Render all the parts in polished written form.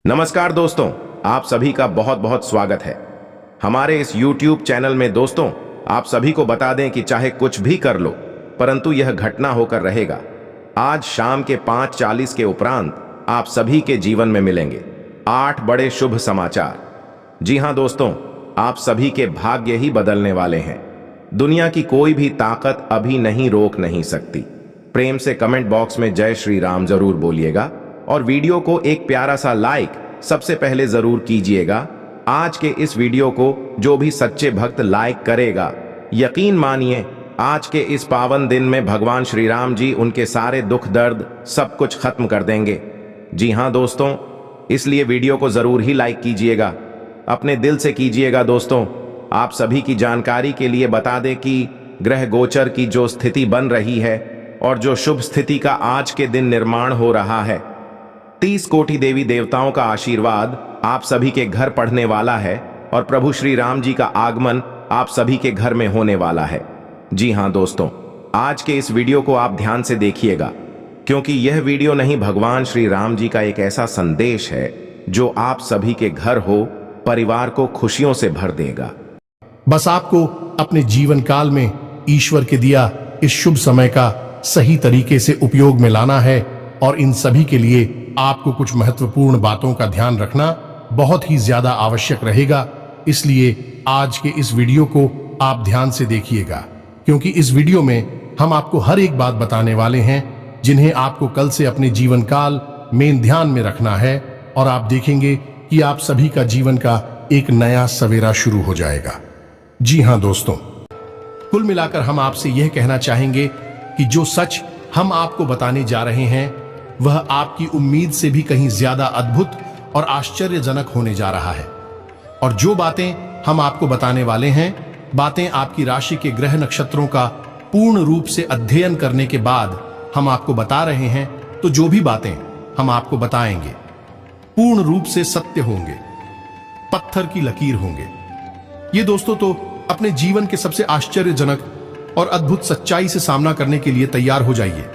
नमस्कार दोस्तों, आप सभी का बहुत बहुत स्वागत है हमारे इस YouTube चैनल में। दोस्तों, आप सभी को बता दें कि चाहे कुछ भी कर लो, परंतु यह घटना होकर रहेगा। आज शाम के 5:40 के उपरांत आप सभी के जीवन में मिलेंगे 8 बड़े शुभ समाचार। जी हां दोस्तों, आप सभी के भाग्य ही बदलने वाले हैं। दुनिया की कोई भी ताकत अभी नहीं रोक नहीं सकती। प्रेम से कमेंट बॉक्स में जय श्री राम जरूर बोलिएगा और वीडियो को एक प्यारा सा लाइक सबसे पहले जरूर कीजिएगा। आज के इस वीडियो को जो भी सच्चे भक्त लाइक करेगा, यकीन मानिए आज के इस पावन दिन में भगवान श्री राम जी उनके सारे दुख दर्द सब कुछ खत्म कर देंगे। जी हां दोस्तों, इसलिए वीडियो को जरूर ही लाइक कीजिएगा, अपने दिल से कीजिएगा। दोस्तों, आप सभी की जानकारी के लिए बता दें कि ग्रह गोचर की जो स्थिति बन रही है और जो शुभ स्थिति का आज के दिन निर्माण हो रहा है, 30 कोटि देवी देवताओं का आशीर्वाद आप सभी के घर पड़ने वाला है और प्रभु श्री राम जी का आगमन आप सभी के घर में होने वाला है। जी हां दोस्तों, आज के इस वीडियो को आप ध्यान से देखिएगा, क्योंकि यह वीडियो नहीं, भगवान श्री राम जी का एक ऐसा संदेश है जो आप सभी के घर हो परिवार को खुशियों से भर देगा। बस आपको अपने जीवन काल में ईश्वर के दिया इस शुभ समय का सही तरीके से उपयोग में लाना है और इन सभी के लिए आपको कुछ महत्वपूर्ण बातों का ध्यान रखना बहुत ही ज्यादा आवश्यक रहेगा। इसलिए आज के इस वीडियो को आप ध्यान से देखिएगा, क्योंकि इस वीडियो में हम आपको हर एक बात बताने वाले हैं जिन्हें आपको कल से अपने जीवन काल में ध्यान में रखना है और आप देखेंगे कि आप सभी का जीवन का एक नया सवेरा शुरू हो जाएगा। जी हां दोस्तों, कुल मिलाकर हम आपसे यह कहना चाहेंगे कि जो सच हम आपको बताने जा रहे हैं वह आपकी उम्मीद से भी कहीं ज्यादा अद्भुत और आश्चर्यजनक होने जा रहा है। और जो बातें हम आपको बताने वाले हैं, बातें आपकी राशि के ग्रह नक्षत्रों का पूर्ण रूप से अध्ययन करने के बाद हम आपको बता रहे हैं। तो जो भी बातें हम आपको बताएंगे पूर्ण रूप से सत्य होंगे, पत्थर की लकीर होंगे। ये दोस्तों तो अपने जीवन के सबसे आश्चर्यजनक और अद्भुत सच्चाई से सामना करने के लिए तैयार हो जाइए।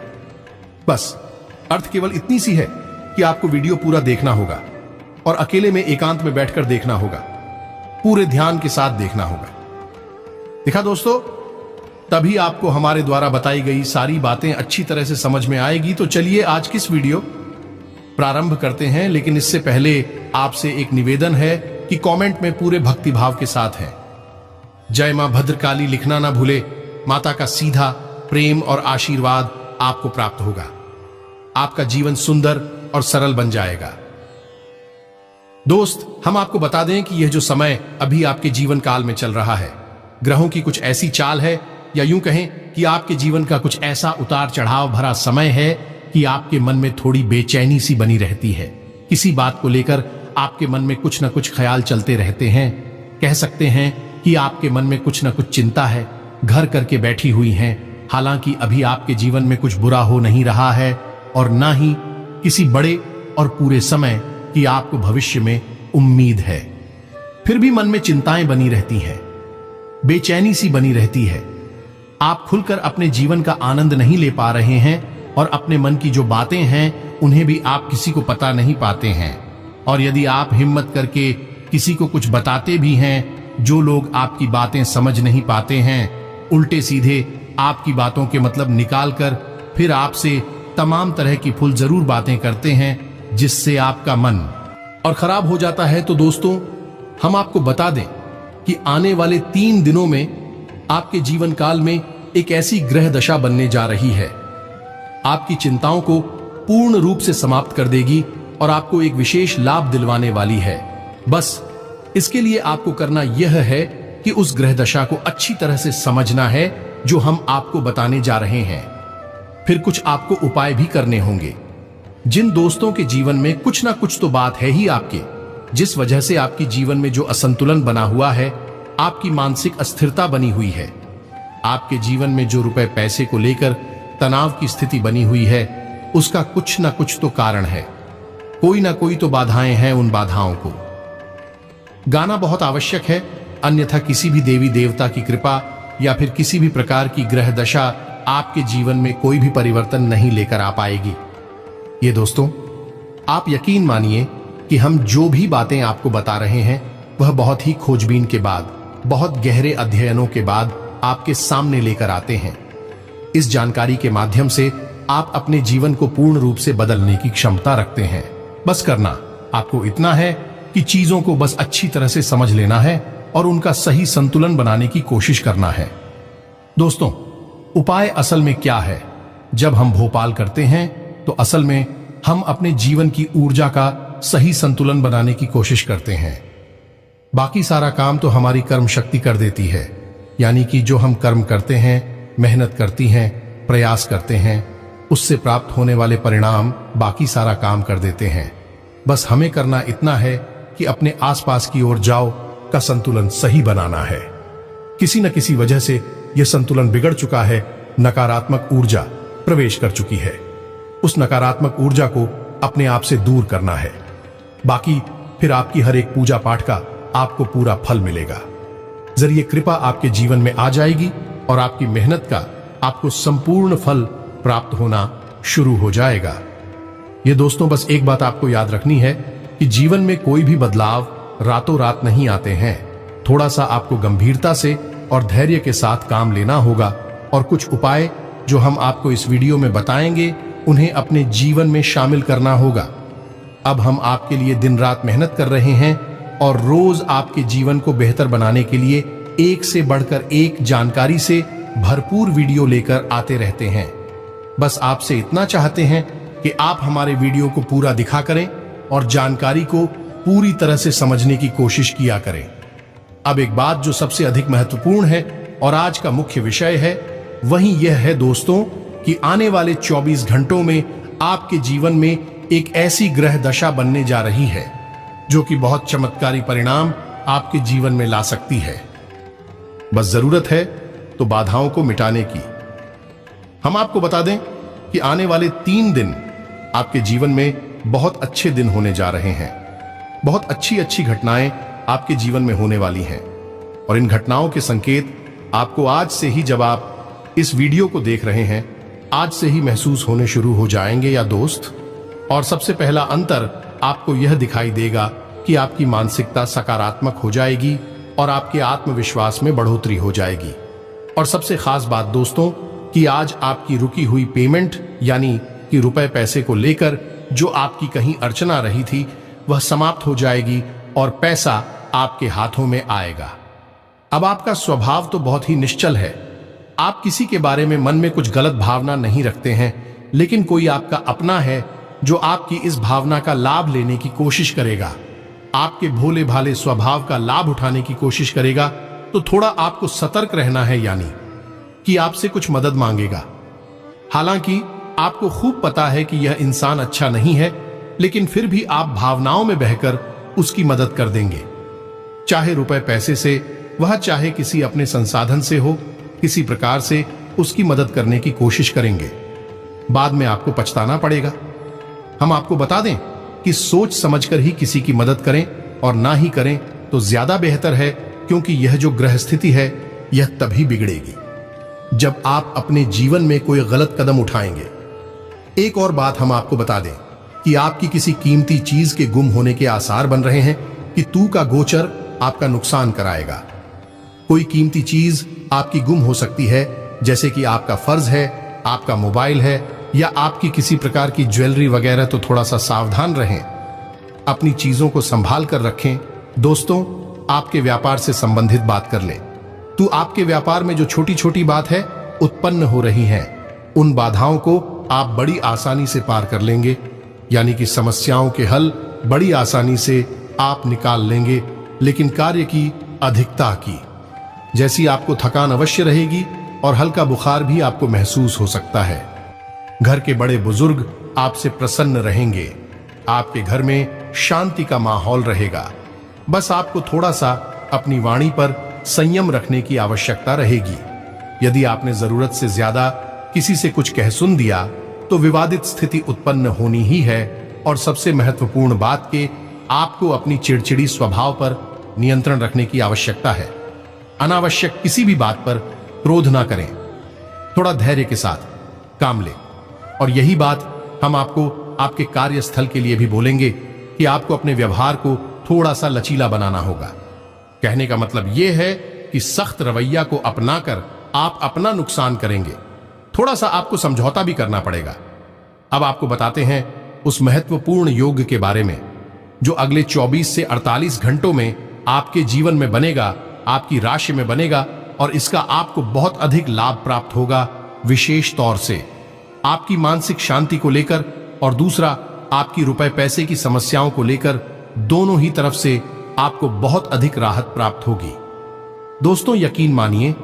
बस अर्थ केवल इतनी सी है कि आपको वीडियो पूरा देखना होगा और अकेले में एकांत में बैठकर देखना होगा, पूरे ध्यान के साथ देखना होगा। देखा दोस्तों, तभी आपको हमारे द्वारा बताई गई सारी बातें अच्छी तरह से समझ में आएगी। तो चलिए आज की इस वीडियो प्रारंभ करते हैं, लेकिन इससे पहले आपसे एक निवेदन है कि कमेंट में पूरे भक्तिभाव के साथ है जय मां भद्रकाली लिखना ना भूले। माता का सीधा प्रेम और आशीर्वाद आपको प्राप्त होगा, आपका जीवन सुंदर और सरल बन जाएगा। दोस्त, हम आपको बता दें कि यह जो समय अभी आपके जीवन काल में चल रहा है, ग्रहों की कुछ ऐसी चाल है, या यूं कहें कि आपके जीवन का कुछ ऐसा उतार चढ़ाव भरा समय है कि आपके मन में थोड़ी बेचैनी सी बनी रहती है। किसी बात को लेकर आपके मन में कुछ न कुछ ख्याल चलते रहते हैं। कह सकते हैं कि आपके मन में कुछ न कुछ चिंता है, घर करके बैठी हुई हैं। हालांकि अभी आपके जीवन में कुछ बुरा हो नहीं रहा है और ना ही किसी बड़े और पूरे समय की आपको भविष्य में उम्मीद है। फिर भी मन में चिंताएं बनी रहती हैं, बेचैनी सी बनी रहती है। आप खुलकर अपने जीवन का आनंद नहीं ले पा रहे हैं और अपने मन की जो बातें हैं उन्हें भी आप किसी को पता नहीं पाते हैं। और यदि आप हिम्मत करके किसी को कुछ बताते भी हैं, जो लोग आपकी बातें समझ नहीं पाते हैं, उल्टे सीधे आपकी बातों के मतलब निकालकर फिर आपसे तमाम तरह की फुल जरूर बातें करते हैं, जिससे आपका मन और खराब हो जाता है। तो दोस्तों, हम आपको बता दें कि आने वाले 3 दिनों में आपके जीवन काल में एक ऐसी ग्रह दशा बनने जा रही है, आपकी चिंताओं को पूर्ण रूप से समाप्त कर देगी और आपको एक विशेष लाभ दिलवाने वाली है। बस इसके लिए आपको करना यह है कि उस ग्रह दशा को अच्छी तरह से समझना है जो हम आपको बताने जा रहे हैं। फिर कुछ आपको उपाय भी करने होंगे। जिन दोस्तों के जीवन में कुछ ना कुछ तो बात है ही आपके, जिस वजह से आपकी जीवन में जो असंतुलन बना हुआ है, आपकी मानसिक अस्थिरता बनी हुई है, आपके जीवन में जो रुपए पैसे को लेकर तनाव की स्थिति बनी हुई है, उसका कुछ ना कुछ तो कारण है। कोई ना कोई तो बाधाएं हैं। उन बाधाओं को गाना बहुत आवश्यक है, अन्यथा किसी भी देवी देवता की कृपा या फिर किसी भी प्रकार की ग्रह दशा आपके जीवन में कोई भी परिवर्तन नहीं लेकर आ पाएगी। ये दोस्तों, आप यकीन मानिए कि हम जो भी बातें आपको बता रहे हैं वह बहुत ही खोजबीन के बाद, बहुत गहरे अध्ययनों के बाद आपके सामने लेकर आते हैं। इस जानकारी के माध्यम से आप अपने जीवन को पूर्ण रूप से बदलने की क्षमता रखते हैं। बस करना आपको इतना है कि चीजों को बस अच्छी तरह से समझ लेना है और उनका सही संतुलन बनाने की कोशिश करना है। दोस्तों, उपाय असल में क्या है? जब हम भोपाल करते हैं तो असल में हम अपने जीवन की ऊर्जा का सही संतुलन बनाने की कोशिश करते हैं। बाकी सारा काम तो हमारी कर्म शक्ति कर देती है, यानी कि जो हम कर्म करते हैं, मेहनत करती हैं, प्रयास करते हैं, उससे प्राप्त होने वाले परिणाम बाकी सारा काम कर देते हैं। बस हमें करना इतना है कि अपने आसपास की ओर जाओ का संतुलन सही बनाना है। किसी न किसी वजह से यह संतुलन बिगड़ चुका है, नकारात्मक ऊर्जा प्रवेश कर चुकी है। उस नकारात्मक ऊर्जा को अपने आप से दूर करना है। बाकी फिर आपकी हर एक पूजा पाठ का आपको पूरा फल मिलेगा। जरिए कृपा आपके जीवन में आ जाएगी और आपकी मेहनत का आपको संपूर्ण फल प्राप्त होना शुरू हो जाएगा। ये दोस्तों, बस एक बात आपको याद रखनी है कि जीवन में कोई भी बदलाव रातों रात नहीं आते हैं। थोड़ा सा आपको गंभीरता से और धैर्य के साथ काम लेना होगा और कुछ उपाय जो हम आपको इस वीडियो में बताएंगे उन्हें अपने जीवन में शामिल करना होगा। अब हम आपके लिए दिन रात मेहनत कर रहे हैं और रोज आपके जीवन को बेहतर बनाने के लिए एक से बढ़कर एक जानकारी से भरपूर वीडियो लेकर आते रहते हैं। बस आपसे इतना चाहते हैं कि आप हमारे वीडियो को पूरा दिखा करें और जानकारी को पूरी तरह से समझने की कोशिश किया करें। अब एक बात जो सबसे अधिक महत्वपूर्ण है और आज का मुख्य विषय है, वही यह है दोस्तों कि आने वाले 24 घंटों में आपके जीवन में एक ऐसी ग्रह दशा बनने जा रही है जो कि बहुत चमत्कारी परिणाम आपके जीवन में ला सकती है। बस जरूरत है तो बाधाओं को मिटाने की। हम आपको बता दें कि आने वाले 3 दिन आपके जीवन में बहुत अच्छे दिन होने जा रहे हैं। बहुत अच्छी अच्छी घटनाएं आपके जीवन में होने वाली हैं और इन घटनाओं के संकेत आपको आज से ही, जब आप इस वीडियो को देख रहे हैं, आज से ही महसूस होने शुरू हो जाएंगे या दोस्त। और सबसे पहला अंतर आपको यह दिखाई देगा कि आपकी मानसिकता सकारात्मक हो जाएगी और आपके आत्मविश्वास में बढ़ोतरी हो जाएगी। और सबसे खास बात दोस्तों कि आज आपकी रुकी हुई पेमेंट, यानी कि रुपए पैसे को लेकर जो आपकी कहीं अड़चना रही थी, वह समाप्त हो जाएगी और पैसा आपके हाथों में आएगा। अब आपका स्वभाव तो बहुत ही निश्चल है। आप किसी के बारे में मन में कुछ गलत भावना नहीं रखते हैं, लेकिन कोई आपका अपना है जो आपकी इस भावना का लाभ लेने की कोशिश करेगा, आपके भोले भाले स्वभाव का लाभ उठाने की कोशिश करेगा। तो थोड़ा आपको सतर्क रहना है, यानी कि आपसे कुछ मदद मांगेगा। हालांकि आपको खूब पता है कि यह इंसान अच्छा नहीं है, लेकिन फिर भी आप भावनाओं में बहकर उसकी मदद कर देंगे, चाहे रुपए पैसे से, वह चाहे किसी अपने संसाधन से हो, किसी प्रकार से उसकी मदद करने की कोशिश करेंगे। बाद में आपको पछताना पड़ेगा। हम आपको बता दें कि सोच समझकर ही किसी की मदद करें और ना ही करें तो ज्यादा बेहतर है, क्योंकि यह जो ग्रह स्थिति है यह तभी बिगड़ेगी जब आप अपने जीवन में कोई गलत कदम उठाएंगे। एक और बात हम आपको बता दें कि आपकी किसी कीमती चीज के गुम होने के आसार बन रहे हैं कि तू का गोचर आपका नुकसान कराएगा। कोई कीमती चीज आपकी गुम हो सकती है, जैसे कि आपका फर्ज है, आपका मोबाइल है या आपकी किसी प्रकार की ज्वेलरी वगैरह। तो थोड़ा सा सावधान रहें, अपनी चीजों को संभाल कर रखें। दोस्तों, आपके व्यापार से संबंधित बात कर लें तो आपके व्यापार में जो छोटी छोटी बात है उत्पन्न हो रही हैं, उन बाधाओं को आप बड़ी आसानी से पार कर लेंगे, यानी कि समस्याओं के हल बड़ी आसानी से आप निकाल लेंगे। लेकिन कार्य की अधिकता की, जैसी आपको थकान अवश्य रहेगी और हल्का बुखार भी आपको महसूस हो सकता है। घर के बड़े बुजुर्ग आपसे प्रसन्न रहेंगे, आपके घर में शांति का माहौल रहेगा। बस आपको थोड़ा सा अपनी वाणी पर संयम रखने की आवश्यकता रहेगी। यदि आपने जरूरत से ज्यादा किसी से कुछ कह सुन दिया तो विवादित स्थिति उत्पन्न होनी ही है। और सबसे महत्वपूर्ण बात कि आपको अपनी चिड़चिड़ी स्वभाव पर नियंत्रण रखने की आवश्यकता है। अनावश्यक किसी भी बात पर क्रोध ना करें, थोड़ा धैर्य के साथ काम लें। और यही बात हम आपको आपके कार्यस्थल के लिए भी बोलेंगे कि आपको अपने व्यवहार को थोड़ा सा लचीला बनाना होगा। कहने का मतलब यह है कि सख्त रवैया को अपनाकर आप अपना नुकसान करेंगे। थोड़ा सा आपको समझौता भी करना पड़ेगा। अब आपको बताते हैं उस महत्वपूर्ण योग के बारे में जो अगले 24 से 48 घंटों में आपके जीवन में बनेगा, आपकी राशि में बनेगा और इसका आपको बहुत अधिक लाभ प्राप्त होगा। विशेष तौर से आपकी मानसिक शांति को लेकर और दूसरा आपकी रुपए पैसे की समस्याओं को लेकर, दोनों ही तरफ से आपको बहुत अधिक राहत प्राप्त होगी। दोस्तों, यकीन मानिए,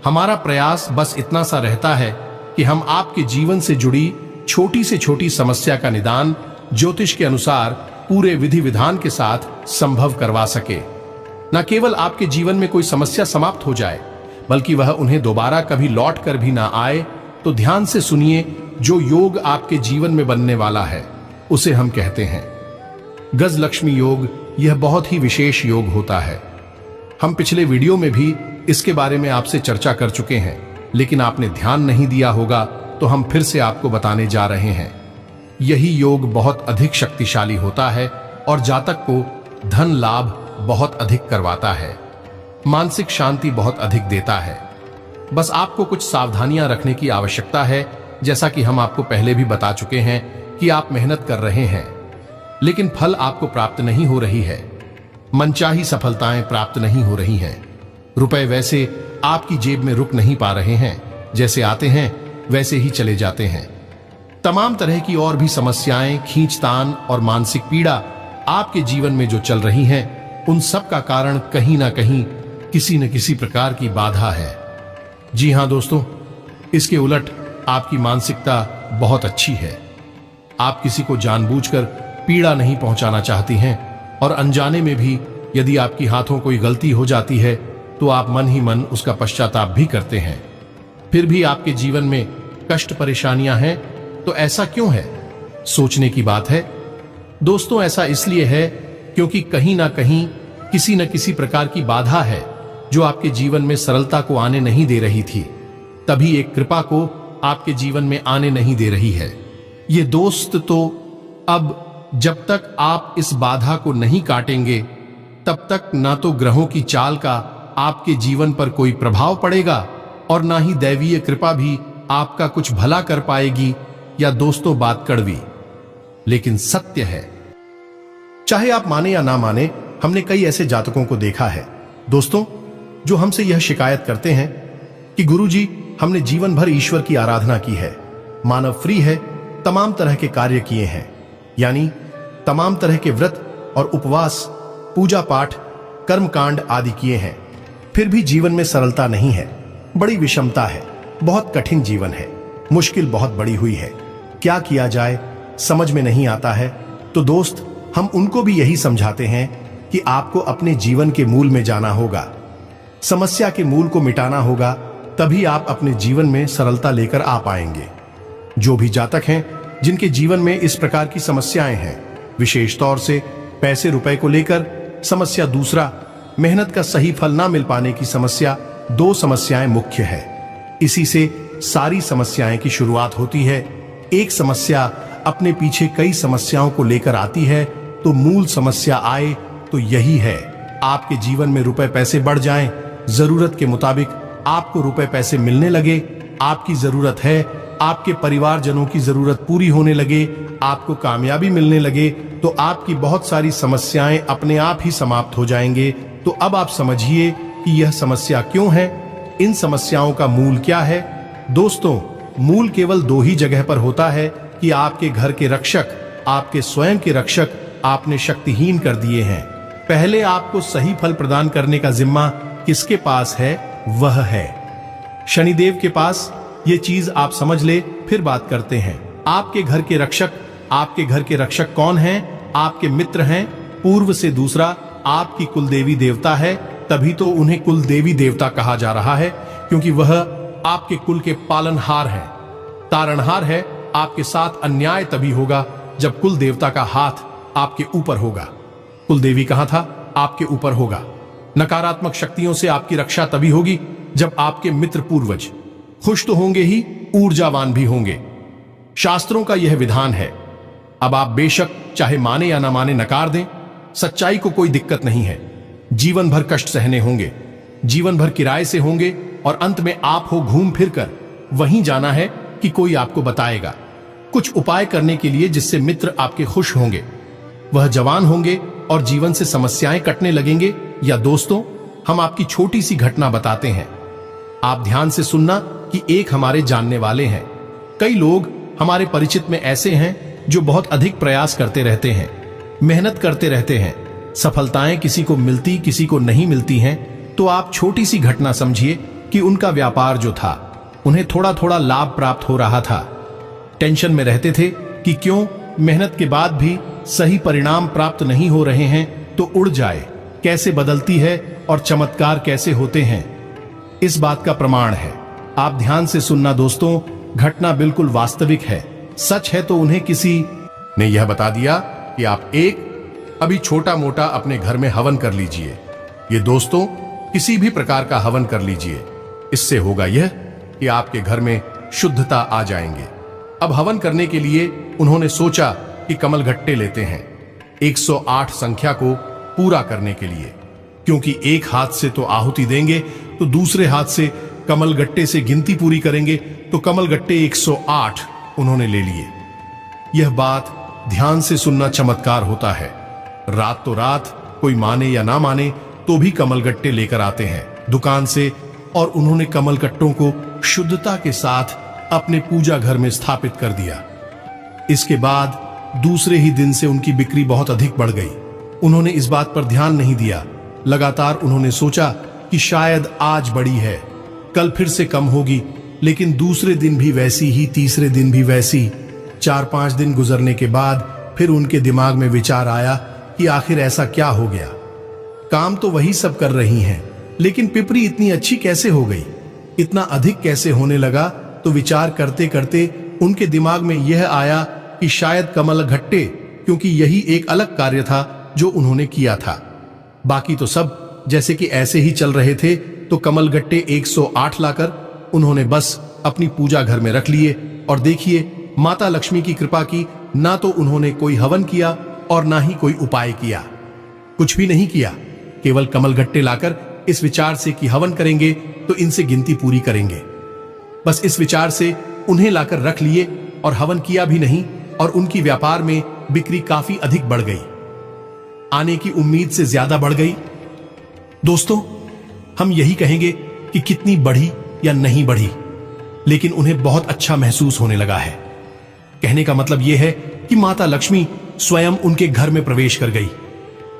हमारा प्रयास बस इतना सा रहता है कि हम आपके जीवन से जुड़ी छोटी से छोटी समस्या का निदान ज्योतिष के अनुसार पूरे विधि विधान के साथ संभव करवा सके। न केवल आपके जीवन में कोई समस्या समाप्त हो जाए, बल्कि वह उन्हें दोबारा कभी लौट कर भी ना आए। तो ध्यान से सुनिए, जो योग आपके जीवन में बनने वाला है उसे हम कहते हैं गजलक्ष्मी योग। यह बहुत ही विशेष योग होता है। हम पिछले वीडियो में भी इसके बारे में आपसे चर्चा कर चुके हैं, लेकिन आपने ध्यान नहीं दिया होगा, तो हम फिर से आपको बताने जा रहे हैं। यही योग बहुत अधिक शक्तिशाली होता है और जातक को धन लाभ बहुत अधिक करवाता है, मानसिक शांति बहुत अधिक देता है। बस आपको कुछ सावधानियां रखने की आवश्यकता है। जैसा कि हम आपको पहले भी बता चुके हैं कि आप मेहनत कर रहे हैं, लेकिन फल आपको प्राप्त नहीं हो रही है। मनचाही सफलताएं प्राप्त नहीं हो रही हैं। रुपए वैसे आपकी जेब में रुक नहीं पा रहे हैं, जैसे आते हैं वैसे ही चले जाते हैं। तमाम तरह की और भी समस्याएं, खींचतान और मानसिक पीड़ा आपके जीवन में जो चल रही हैं, उन सब का कारण कहीं ना कहीं किसी न किसी प्रकार की बाधा है। जी हां दोस्तों, इसके उलट आपकी मानसिकता बहुत अच्छी है। आप किसी को जानबूझकर पीड़ा नहीं पहुंचाना चाहती हैं और अनजाने में भी यदि आपकी हाथों कोई गलती हो जाती है तो आप मन ही मन उसका पश्चाताप भी करते हैं। फिर भी आपके जीवन में कष्ट परेशानियां हैं, तो ऐसा क्यों है? सोचने की बात है दोस्तों। ऐसा इसलिए है क्योंकि कहीं ना कहीं किसी न किसी प्रकार की बाधा है जो आपके जीवन में सरलता को आने नहीं दे रही थी, तभी एक कृपा को आपके जीवन में आने नहीं दे रही है। ये दोस्त तो अब जब तक आप इस बाधा को नहीं काटेंगे, तब तक ना तो ग्रहों की चाल का आपके जीवन पर कोई प्रभाव पड़ेगा और ना ही दैवीय कृपा भी आपका कुछ भला कर पाएगी। या दोस्तों, बात कड़वी लेकिन सत्य है। चाहे आप माने या ना माने, हमने कई ऐसे जातकों को देखा है दोस्तों, जो हमसे यह शिकायत करते हैं कि गुरुजी, हमने जीवन भर ईश्वर की आराधना की है, मानव फ्री है, तमाम तरह के कार्य किए हैं, यानी तमाम तरह के व्रत और उपवास, पूजा पाठ, कर्मकांड आदि किए हैं, फिर भी जीवन में सरलता नहीं है, बड़ी विषमता है, बहुत कठिन जीवन है, मुश्किल बहुत बड़ी हुई है, क्या किया जाए समझ में नहीं आता है। तो दोस्त, हम उनको भी यही समझाते हैं कि आपको अपने जीवन के मूल में जाना होगा, समस्या के मूल को मिटाना होगा, तभी आप अपने जीवन में सरलता लेकर आ पाएंगे। जो भी जातक हैं जिनके जीवन में इस प्रकार की समस्याएं हैं, विशेष तौर से पैसे रुपए को लेकर समस्या, दूसरा मेहनत का सही फल ना मिल पाने की समस्या, दो समस्याएं मुख्य है। इसी से सारी समस्याएं की शुरुआत होती है। एक समस्या अपने पीछे कई समस्याओं को लेकर आती है, तो मूल समस्या आए तो यही है, आपके जीवन में रुपए पैसे बढ़ जाएं, जरूरत के मुताबिक आपको रुपए पैसे मिलने लगे, आपकी जरूरत है, आपके परिवारजनों की जरूरत पूरी होने लगे, आपको कामयाबी मिलने लगे, तो आपकी बहुत सारी समस्याएं अपने आप ही समाप्त हो जाएंगे। तो अब आप समझिए कि यह समस्या क्यों है, इन समस्याओं का मूल क्या है। दोस्तों, मूल केवल दो ही जगह पर होता है कि आपके घर के रक्षक, आपके स्वयं के रक्षक आपने शक्तिहीन कर दिए हैं। पहले आपको सही फल प्रदान करने का जिम्मा किसके पास है? वह है शनिदेव के पास। ये चीज आप समझ ले, फिर बात करते हैं। आपके घर के रक्षक, आपके घर के रक्षक कौन हैं? आपके मित्र हैं पूर्व से। दूसरा, आपकी कुलदेवी देवता है, तभी तो उन्हें कुलदेवी देवता कहा जा रहा है, क्योंकि वह आपके कुल के पालनहार हैं, तारणहार है। आपके साथ अन्याय तभी होगा जब कुल देवता का हाथ आपके ऊपर होगा। कुलदेवी कहां था? आपके ऊपर होगा। नकारात्मक शक्तियों से आपकी रक्षा तभी होगी जब आपके मित्र पूर्वज खुश तो होंगे ही, ऊर्जावान भी होंगे। शास्त्रों का यह विधान है अब आप बेशक चाहे माने या ना माने नकार दें, सच्चाई को कोई दिक्कत नहीं है। जीवन भर कष्ट सहने होंगे, जीवन भर किराए से होंगे, और अंत में आप हो घूम फिर कर वहीं जाना है कि कोई आपको बताएगा कुछ उपाय करने के लिए जिससे मित्र आपके खुश होंगे, वह जवान होंगे और जीवन से समस्याएं कटने लगेंगे। या दोस्तों, हम आपकी छोटी सी घटना बताते हैं, आप ध्यान से सुनना कि एक हमारे जानने वाले हैं। कई लोग हमारे परिचित में ऐसे हैं जो बहुत अधिक प्रयास करते रहते हैं, मेहनत करते रहते हैं, सफलताएं किसी को मिलती किसी को नहीं मिलती हैं। तो आप छोटी सी घटना समझिए कि उनका व्यापार जो था उन्हें थोड़ा थोड़ा लाभ प्राप्त हो रहा था, टेंशन में रहते थे कि क्यों मेहनत के बाद भी सही परिणाम प्राप्त नहीं हो रहे हैं, तो उड़ जाए कैसे बदलती है और चमत्कार कैसे होते हैं, इस बात का प्रमाण है। आप ध्यान से सुनना दोस्तों, घटना बिल्कुल वास्तविक है, सच है। तो उन्हें किसी ने यह बता दिया कि आप एक अभी छोटा मोटा अपने घर में हवन कर लीजिए। ये दोस्तों, किसी भी प्रकार का हवन कर लीजिए, इससे होगा यह कि आपके घर में शुद्धता आ जाएंगे। अब हवन करने के लिए उन्होंने सोचा कि कमलगट्टे लेते हैं 108 संख्या को पूरा करने के लिए, क्योंकि एक हाथ से तो आहुति देंगे तो दूसरे हाथ से कमलगट्टे से गिनती पूरी करेंगे, तो कमलगट्टे 108 उन्होंने ले लिए। यह बात ध्यान से सुनना चमत्कार होता है। रात तो रात, कोई माने या ना माने तो भी कमलगट्टे लेकर आते हैं दुकान से, और उन्होंने कमलगट्टों को शुद्धता के साथ अपने पूजा घर में स्थापित कर दिया। इसके बाद दूसरे ही दिन से उनकी बिक्री बहुत अधिक बढ़ गई। उन्होंने इस बात पर ध्यान नहीं दिया। लगातार उन्होंने सोचा कि शायद आज बड़ी है, कल फिर से कम होगी, लेकिन दूसरे दिन भी वैसी ही, तीसरे दिन भी वैसी। 4-5 दिन गुजरने के बाद फिर उनके दिमाग में विचार आया कि आखिर ऐसा क्या हो गया, काम तो वही सब कर रही हैं, लेकिन पिपरी इतनी अच्छी कैसे हो गई, इतना अधिक कैसे होने लगा। तो विचार करते करते उनके दिमाग में यह आया कि शायद कमलगट्टे, क्योंकि यही एक अलग कार्य था जो उन्होंने किया था। बाकी तो सब जैसे कि ऐसे ही चल रहे थे। तो कमलगट्टे 108 लाकर उन्होंने बस अपनी पूजा घर में रख लिए, और देखिए माता लक्ष्मी की कृपा की। ना तो उन्होंने कोई हवन किया और ना ही कोई उपाय किया, कुछ भी नहीं किया, केवल कमलगट्टे लाकर इस विचार से कि हवन करेंगे तो इनसे गिनती पूरी करेंगे, बस इस विचार से उन्हें लाकर रख लिए और हवन किया भी नहीं, और उनकी व्यापार में बिक्री काफी अधिक बढ़ गई, आने की उम्मीद से ज्यादा बढ़ गई। दोस्तों, हम यही कहेंगे कि कितनी बढ़ी या नहीं बढ़ी, लेकिन उन्हें बहुत अच्छा महसूस होने लगा है। कहने का मतलब यह है कि माता लक्ष्मी स्वयं उनके घर में प्रवेश कर गई।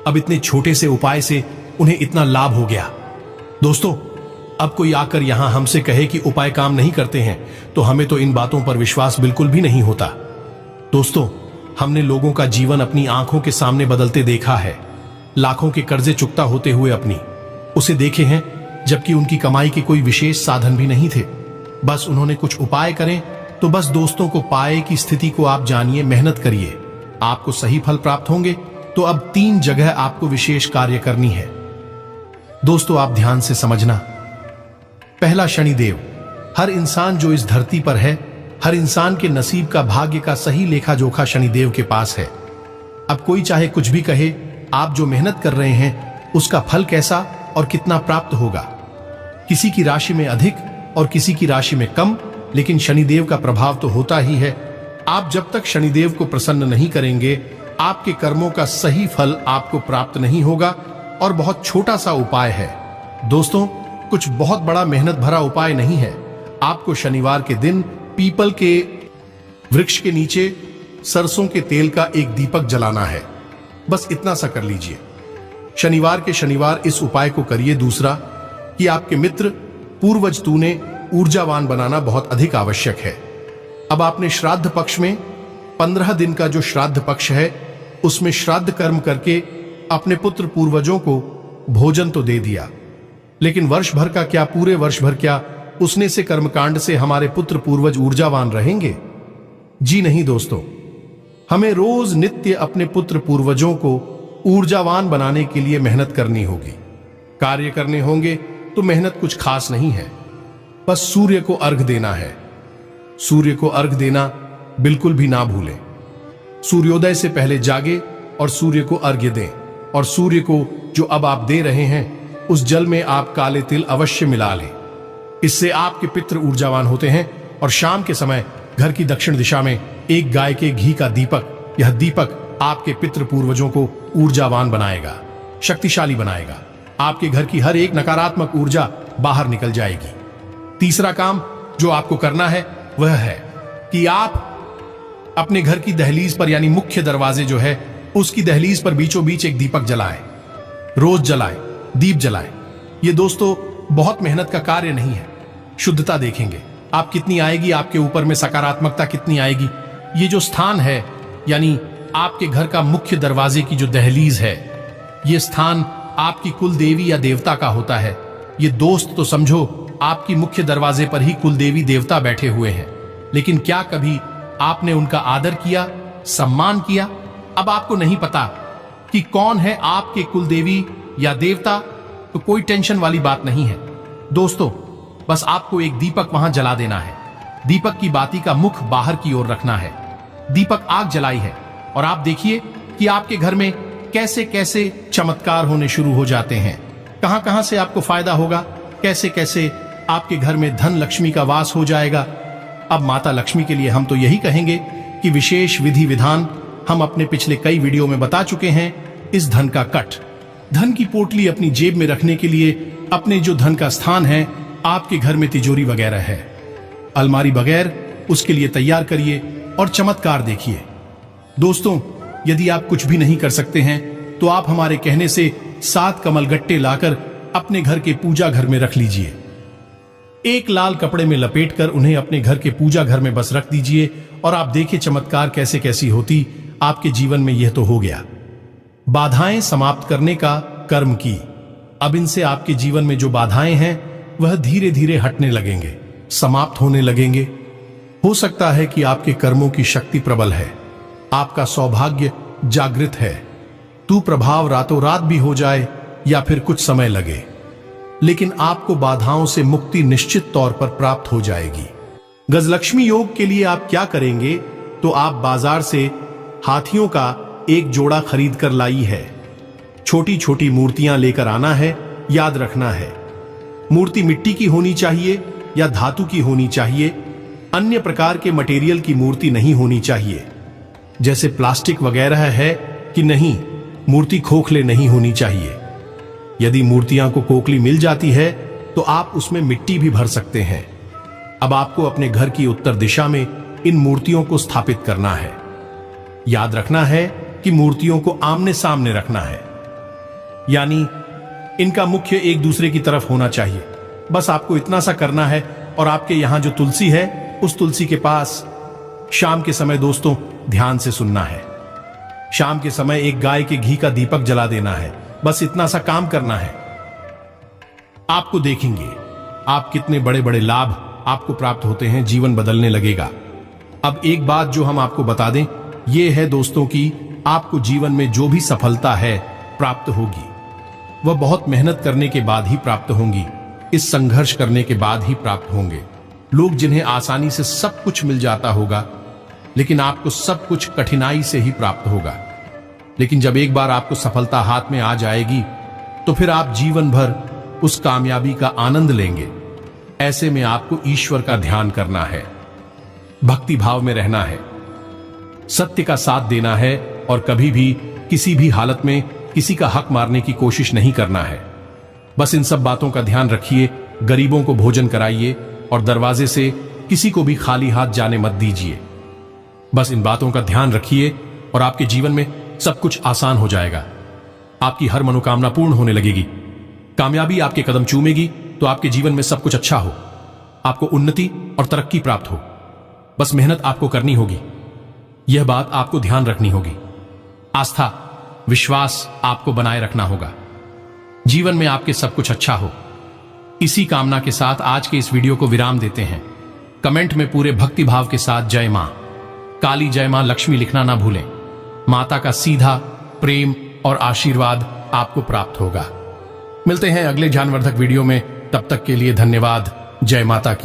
अब इतने छोटे से उपाय से उन्हें इतना लाभ हो गया। दोस्तों, अब कोई आकर यहां हमसे कहे कि उपाय काम नहीं करते हैं, तो हमें तो इन बातों पर विश्वास बिल्कुल भी नहीं होता। दोस्तों, हमने लोगों का जीवन अपनी आंखों के सामने बदलते देखा है, लाखों के कर्जे चुकता होते हुए अपनी उसे देखे हैं, जबकि उनकी कमाई के कोई विशेष साधन भी नहीं थे। बस उन्होंने कुछ उपाय करें तो बस दोस्तों को पाए की स्थिति को आप जानिए, मेहनत करिए, आपको सही फल प्राप्त होंगे। तो अब 3 जगह आपको विशेष कार्य करनी है। दोस्तों, आप ध्यान से समझना। पहला, शनिदेव। हर इंसान जो इस धरती पर है, हर इंसान के नसीब का, भाग्य का सही लेखा जोखा शनिदेव के पास है। अब कोई चाहे कुछ भी कहे, आप जो मेहनत कर रहे हैं उसका फल कैसा और कितना प्राप्त होगा। किसी की राशि में अधिक और किसी की राशि में कम, लेकिन शनिदेव का प्रभाव तो होता ही है। आप जब तक शनिदेव को प्रसन्न नहीं करेंगे, आपके कर्मों का सही फल आपको प्राप्त नहीं होगा। और बहुत छोटा सा उपाय है दोस्तों, कुछ बहुत बड़ा मेहनत भरा उपाय नहीं है। आपको शनिवार के दिन पीपल के वृक्ष के नीचे सरसों के तेल का एक दीपक जलाना है, बस इतना सा कर लीजिए। शनिवार के शनिवार इस उपाय को करिए। दूसरा, कि आपके मित्र पूर्वज तूने ऊर्जावान बनाना बहुत अधिक आवश्यक है। अब आपने श्राद्ध पक्ष में 15 दिन का जो श्राद्ध पक्ष है, उसमें श्राद्ध कर्म करके अपने पुत्र पूर्वजों को भोजन तो दे दिया, लेकिन वर्ष भर का क्या, पूरे वर्ष भर क्या उसने से कर्मकांड से हमारे पुत्र पूर्वज ऊर्जावान रहेंगे? जी नहीं दोस्तों, हमें रोज नित्य अपने पुत्र पूर्वजों को ऊर्जावान बनाने के लिए मेहनत करनी होगी। कार्य करने होंगे तो मेहनत कुछ खास नहीं है, बस सूर्य को अर्घ देना है। सूर्य को अर्घ देना बिल्कुल भी ना भूलें। सूर्योदय से पहले जागे और सूर्य को अर्घ्य दें, और सूर्य को जो अब आप दे रहे हैं उस जल में आप काले तिल अवश्य मिला लें। इससे आपके पितृ ऊर्जावान होते हैं। और शाम के समय घर की दक्षिण दिशा में एक गाय के घी का दीपक, यह दीपक आपके पितृ पूर्वजों को ऊर्जावान बनाएगा, शक्तिशाली बनाएगा। आपके घर की हर एक नकारात्मक ऊर्जा बाहर निकल जाएगी। तीसरा काम जो आपको करना है वह है कि आप अपने घर की दहलीज पर, यानी मुख्य दरवाजे जो है उसकी दहलीज पर बीचों बीच एक दीपक जलाएं। रोज जलाएं, दीप जलाएं। ये दोस्तों बहुत मेहनत का कार्य नहीं है। शुद्धता देखेंगे आप कितनी आएगी, आपके ऊपर में सकारात्मकता कितनी आएगी। ये जो स्थान है, यानी आपके घर का मुख्य दरवाजे की जो दहलीज है, ये स्थान आपकी कुल देवी या देवता का होता है। ये दोस्त तो समझो आपकी मुख्य दरवाजे पर ही कुल देवी देवता बैठे हुए हैं, लेकिन क्या कभी आपने उनका आदर किया, सम्मान किया? अब आपको नहीं पता कि कौन है आपके कुल देवी या देवता, तो कोई टेंशन वाली बात नहीं है दोस्तों। बस आपको एक दीपक वहां जला देना है। दीपक की बाती का मुख बाहर की ओर रखना है। दीपक आग जलाई है और आप देखिए कि आपके घर में कैसे कैसे चमत्कार होने शुरू हो जाते हैं। कहां कहां से आपको फायदा होगा, कैसे कैसे आपके घर में धन लक्ष्मी का वास हो जाएगा। अब माता लक्ष्मी के लिए हम तो यही कहेंगे कि विशेष विधि विधान हम अपने पिछले कई वीडियो में बता चुके हैं। इस धन का कट, धन की पोटली अपनी जेब में रखने के लिए अपने जो धन का स्थान है, आपके घर में तिजोरी वगैरह है, अलमारी बगैर, उसके लिए तैयार करिए और चमत्कार देखिए। दोस्तों यदि आप कुछ भी नहीं कर सकते हैं तो आप हमारे कहने से 7 कमल गट्टे लाकर अपने घर के पूजा घर में रख लीजिए। एक लाल कपड़े में लपेटकर उन्हें अपने घर के पूजा घर में बस रख दीजिए और आप देखिए चमत्कार कैसे कैसी होती आपके जीवन में। यह तो हो गया बाधाएं समाप्त करने का कर्म की। अब इनसे आपके जीवन में जो बाधाएं हैं वह धीरे धीरे हटने लगेंगे, समाप्त होने लगेंगे। हो सकता है कि आपके कर्मों की शक्ति प्रबल है, आपका सौभाग्य जागृत है, तू प्रभाव रातों रात भी हो जाए या फिर कुछ समय लगे, लेकिन आपको बाधाओं से मुक्ति निश्चित तौर पर प्राप्त हो जाएगी। गजलक्ष्मी योग के लिए आप क्या करेंगे, तो आप बाजार से हाथियों का एक जोड़ा खरीद कर लाई है। छोटी छोटी मूर्तियां लेकर आना है। याद रखना है मूर्ति मिट्टी की होनी चाहिए या धातु की होनी चाहिए। अन्य प्रकार के मटेरियल की मूर्ति नहीं होनी चाहिए, जैसे प्लास्टिक वगैरह है कि नहीं। मूर्ति खोखले नहीं होनी चाहिए। यदि मूर्तियां को कोकली मिल जाती है तो आप उसमें मिट्टी भी भर सकते हैं। अब आपको अपने घर की उत्तर दिशा में इन मूर्तियों को स्थापित करना है। याद रखना है कि मूर्तियों को आमने सामने रखना है, यानी इनका मुख्य एक दूसरे की तरफ होना चाहिए। बस आपको इतना सा करना है। और आपके यहां जो तुलसी है, उस तुलसी के पास शाम के समय दोस्तों ध्यान से सुनना है। शाम के समय एक गाय के घी का दीपक जला देना है। बस इतना सा काम करना है। आपको देखेंगे आप कितने बड़े बड़े लाभ आपको प्राप्त होते हैं, जीवन बदलने लगेगा। अब एक बात जो हम आपको बता दें, यह है दोस्तों कि आपको जीवन में जो भी सफलता है प्राप्त होगी, वह बहुत मेहनत करने के बाद ही प्राप्त होंगी। इस संघर्ष करने के बाद ही प्राप्त होंगे। लोग जिन्हें आसानी से सब कुछ मिल जाता होगा, लेकिन आपको सब कुछ कठिनाई से ही प्राप्त होगा। लेकिन जब एक बार आपको सफलता हाथ में आ जाएगी तो फिर आप जीवन भर उस कामयाबी का आनंद लेंगे। ऐसे में आपको ईश्वर का ध्यान करना है, भक्ति भाव में रहना है, सत्य का साथ देना है और कभी भी किसी भी हालत में किसी का हक मारने की कोशिश नहीं करना है। बस इन सब बातों का ध्यान रखिए। गरीबों को भोजन कराइए और दरवाजे से किसी को भी खाली हाथ जाने मत दीजिए। बस इन बातों का ध्यान रखिए और आपके जीवन में सब कुछ आसान हो जाएगा। आपकी हर मनोकामना पूर्ण होने लगेगी। कामयाबी आपके कदम चूमेगी तो आपके जीवन में सब कुछ अच्छा हो, आपको उन्नति और तरक्की प्राप्त हो। बस मेहनत आपको करनी होगी, यह बात आपको ध्यान रखनी होगी। आस्था, विश्वास आपको बनाए रखना होगा। जीवन में आपके सब कुछ अच्छा हो। इसी कामना के साथ आज के इस वीडियो को विराम देते हैं। कमेंट में पूरे भक्ति भाव के साथ जय मां काली, जय मां लक्ष्मी लिखना ना भूलें। माता का सीधा प्रेम और आशीर्वाद आपको प्राप्त होगा। मिलते हैं अगले ज्ञानवर्धक वीडियो में। तब तक के लिए धन्यवाद। जय माता की।